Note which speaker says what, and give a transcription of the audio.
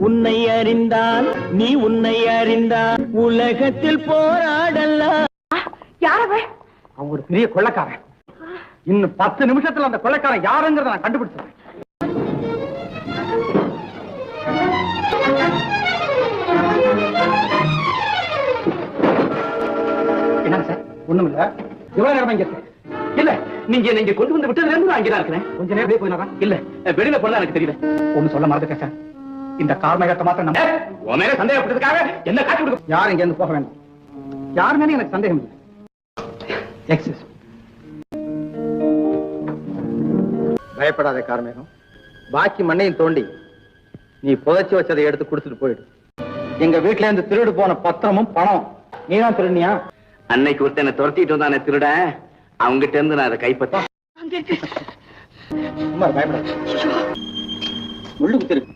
Speaker 1: உன்னை அறிந்தால் நீ உன்னை அறிந்தால் உலகத்தில் போராடலாம்.
Speaker 2: யாரவ?
Speaker 3: அவங்க ஒரு பெரிய கொள்ளைக்காரன். இன்னும் 10 நிமிஷத்துல அந்த கொள்ளைக்காரன் யாருங்கிறத நான் கண்டுபிடிச்சேன். என்னங்க சார்? ஒண்ணுமில்ல. எவ்வளவு நேரமா இங்க இருக்கு?
Speaker 4: இல்ல, நீங்க கொண்டு வந்து விட்டதுல இருந்து நான் அங்கதான் இருக்கிறேன்.
Speaker 3: கொஞ்ச நேரம் போயினா?
Speaker 4: இல்ல, வெளியில போனா எனக்கு தெரியல.
Speaker 3: ஒண்ணு சொல்ல மறந்துட்டேன் சார். இந்த கார்மேகத்தை மாத்திரம் நம்ம
Speaker 4: உன் மேல சந்தேகப்பட்டதுக்காக என்ன காட்டி கொடுக்க?
Speaker 3: யாரும் இங்க இருந்து போக வேண்டாம். யார் மேலே எனக்கு சந்தேகம் இல்லை. எக்ஸஸ். பயப்படாத கார்மேகம். பாக்கி மண்ணையும் தோண்டி நீ புதைச்சு வச்சதை எடுத்து கொடுத்துட்டு போயிடு. எங்க வீட்டுல இருந்து திருடு போன பத்திரமும் பணம் நீதான் திருடினியா?
Speaker 4: அன்னைக்கு ஒருத்தனை துரத்திட்டு வந்தானே திருட, அவங்கிட்ட இருந்து நான் அதை கைப்பற்ற.
Speaker 3: பயப்படாத. முள்ளு குத்திருக்கு.